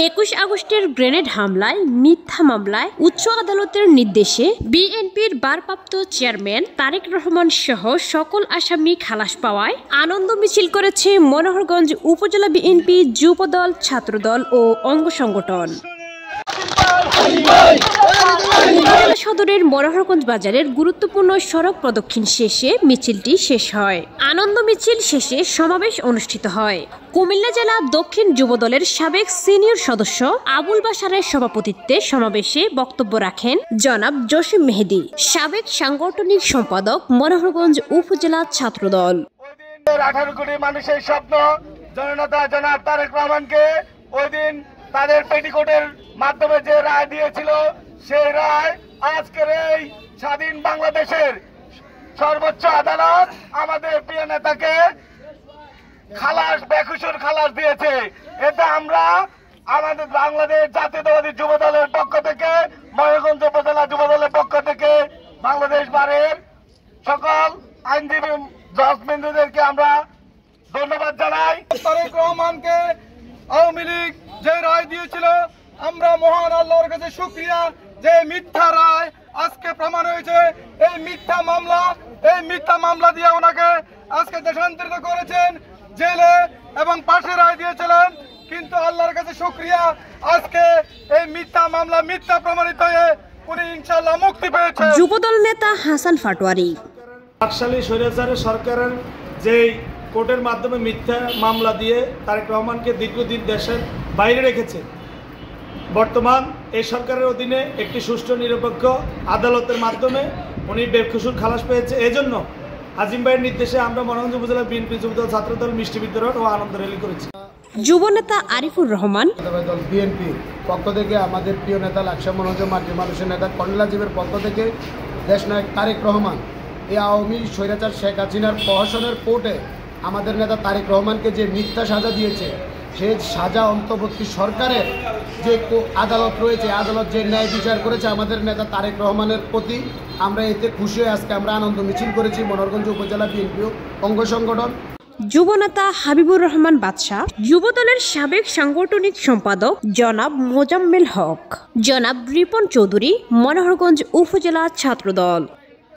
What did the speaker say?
21 আগস্টের গ্রেনেড হামলায় মিথ্যা মামলায় উচ্চ আদালতের নির্দেশে বিএনপির ভারপ্রাপ্ত চেয়ারম্যান তারেক রহমান সহ সকল আসামি খালাস পাওয়ায় আনন্দ মিছিল করেছে মনোহরগঞ্জ উপজেলা বিএনপি যুবদল, ছাত্রদল ও অঙ্গ সংগঠন। সদরের মনোহরগঞ্জ বাজারের গুরুত্বপূর্ণ সড়ক প্রদক্ষিণ শেষে মিছিলটি শেষ হয়। আনন্দ মিছিল শেষে সমাবেশ অনুষ্ঠিত হয়। কুমিল্লা জেলা দক্ষিণ যুবদলের সাবেক সিনিয়র সদস্য আবুল বাশারের সভাপতিত্বে সমাবেশে বক্তব্য রাখেন জনাব জসিম মেহেদী, সাবেক সাংগঠনিক সম্পাদক, মনোহরগঞ্জ উপজেলা ছাত্রদল। 18 কোটি মানুষের স্বপ্ন জননেতা জনাব তারেক রহমানকে ওই দিন তাদের পেটিকোটের মাধ্যমে যে রায় দিয়েছিল, সেই রায় আজকের এই স্বাধীন বাংলাদেশের সর্বোচ্চ আদালত আমাদের প্রিয় নেতাকে খালাস, বেকসুর খালাস দিয়েছে। এতে আমরা আমাদের বাংলাদেশ জাতীয়তাবাদী যুবদলের পক্ষ থেকে, মনোহরগঞ্জ উপজেলা যুবদলের পক্ষ থেকে বাংলাদেশ বারের সকল আইনজীবী জজবিন্দুদেরকে আমরা ধন্যবাদ জানাই। তারেক রহমানকে আওয়ামী লীগ যে রায় দিয়েছিল, আমরা মহান আল্লাহর কাছে শুকরিয়া যে মিথ্যা রায় আজকে প্রমাণ হয়েছে। এই মিথ্যা মামলা দিয়ে ওনাকে আজকে দেশান্তরিত করেছেন জেলে এবং পাশে রায় দিয়েছিলেন, কিন্তু আল্লাহর কাছে শুকরিয়া আজকে এই মিথ্যা মামলা মিথ্যা প্রমাণিত হয়ে উনি ইনশাআল্লাহ মুক্তি পেয়েছেন। যুবদল নেতা হাসান ফাটোয়ারি বাকশালী স্বৈরাচারী সরকারের যে কোর্টের মাধ্যমে মিথ্যা মামলা দিয়ে তারেক রহমানকে দীর্ঘদিন দেশের বাইরে রেখেছে, বর্তমান এই সরকারের অধীনে একটি সুষ্ঠু নিরপেক্ষ আদালতের মাধ্যমে উনি বেকসুর খালাস পেয়েছে। এজন্য আজিম ভাইয়ের নির্দেশে আমরা মনোহরগঞ্জ উপজেলা বিএনপি যুবদল ছাত্রদল মিষ্টি বিতরণ ও আনন্দ র্যালি করেছি। যুবনেতা আরিফুর রহমান বিএনপি পক্ষ থেকে, আমাদের প্রিয় নেতা লাকসা মনোহরগঞ্জ মাটির মানুষের নেতা কর্নেল আজিমের পক্ষ থেকে দেশনায়ক তারেক রহমান এই আওয়ামী স্বৈরাচার শেখ হাসিনার প্রহসনের কোর্টে আমাদের নেতা তারেক রহমানকে যে মিথ্যা সাজা দিয়েছে, সে সাজা অন্তর্বর্তী সরকারের যে আদালত রয়েছে, আদালত যে ন্যায় বিচার করেছে আমাদের নেতা তারেক রহমানের প্রতি, আমরা এতে খুশি হয়ে আজকে আমরা আনন্দ মিছিল করেছি মনোহরগঞ্জ উপজেলা বিএনপি অঙ্গ সংগঠন। যুবনেতা হাবিবুর রহমান বাদশাহ, যুবদলের সাবেক সাংগঠনিক সম্পাদক জনাব মোজাম্মেল হক, জনাব রিপন চৌধুরী, মনোহরগঞ্জ উপজেলা ছাত্রদল।